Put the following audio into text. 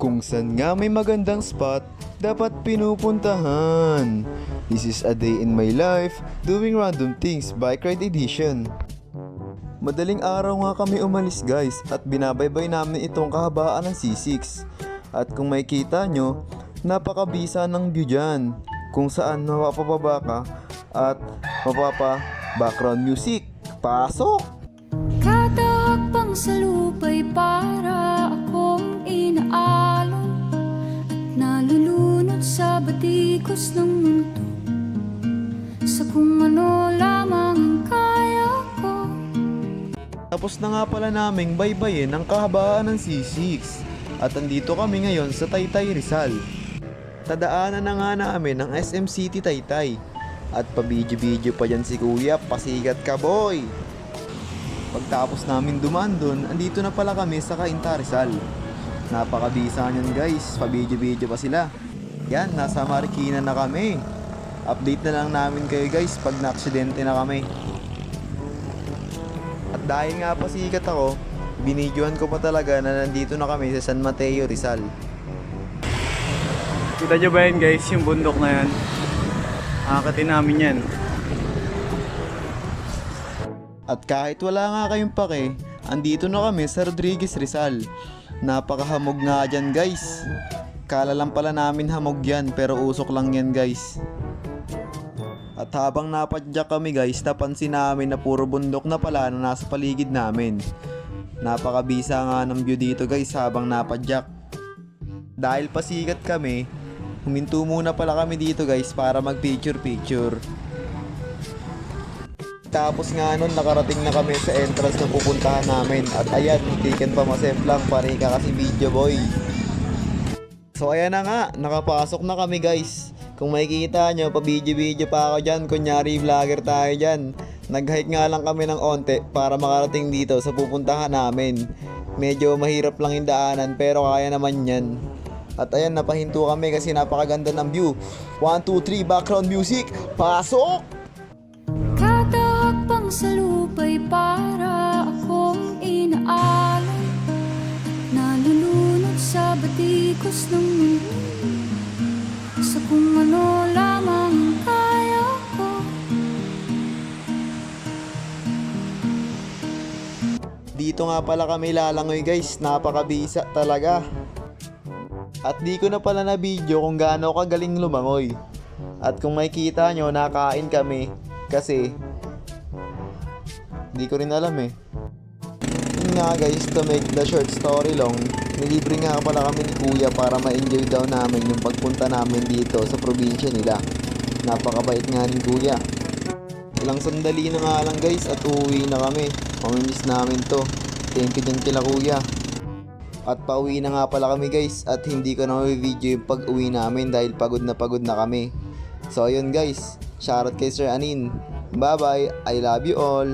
Kung saan nga may magandang spot, dapat pinupuntahan. This is a day in my life, doing random things, bike ride edition. Madaling araw nga kami umalis guys at binabaybay namin itong kahabaan ng C6. At kung makikita nyo, napakabisa ng view dyan. Kung saan mapapababa ka at mapapa background music. Pasok! Kada hakbang sa lupa'y para akong inaalon at nalulunod sa batikos ng mundo, sa kung ano lamang ang kaya ko. Tapos na nga pala naming baybayin ang kahabaan ng C6 at andito kami ngayon sa Taytay Rizal. Tadaanan na nga namin ang SM City Taytay at pabidyo-bidyo pa dyan si Kuya, pasigat ka boy! Pagtapos namin dumaan dun, andito na pala kami sa Cainta Rizal. Napakabisa niyan guys, pabidyo-bidyo pa sila. Yan, nasa Marikina na kami. Update na lang namin kayo guys pag na-aksidente na kami. At dahil nga pasikat ako, binidyohan ko pa talaga na nandito na kami sa San Mateo Rizal. Kita nyo ba yan guys, yung bundok na yan? Akakatin namin yan. At kahit wala nga kayong pake, andito na kami sa Rodriguez Rizal. Napakahamog nga dyan guys. Kala lang pala namin hamog yan pero usok lang yan guys. At habang napadyak kami guys, napansin namin na puro bundok na pala na nasa paligid namin. Napakabisa nga ng view dito guys habang napadyak. Dahil pasikat kami, huminto muna pala kami dito guys para mag picture. Tapos nga nun, nakarating na kami sa entrance na pupuntahan namin. At ayan, ticket pa masemplang, pare ka kasi video boy. So ayan na nga, nakapasok na kami guys. Kung makikita nyo, pa-video pa ako dyan. Kunyari vlogger tayo dyan. Nag-hike nga lang kami ng onte para makarating dito sa pupuntahan namin. Medyo mahirap lang yung daanan pero kaya naman yan. At ayan, napahinto kami kasi napakaganda ng view. 1, 2, 3, background music, pasok! Kada hakbang sa lupa'y para akong inaalon at nalulunod sa batikos ng mundo, sa kung ano lamang ang kaya ko. Dito nga pala kami lalangoy guys, napakabisa talaga. At di ko na pala na video kung gaano kagaling lumangoy. At kung makikita nyo, nakain kami kasi di ko rin alam eh. Yun nga guys, to make the short story long, nilibre nga pala kami ni Kuya para ma-enjoy daw namin yung pagpunta namin dito sa probinsya nila. Napakabait nga ni Kuya. Ilang sandali na nga lang guys at uuwi na kami. Mamimiss namin to. Thank you din kila Kuya. At pauwi na nga pala kami guys at hindi ko na ma-video yung pag-uwi namin dahil pagod na kami. So ayun guys, shoutout kay Sir Anin. Bye bye, I love you all.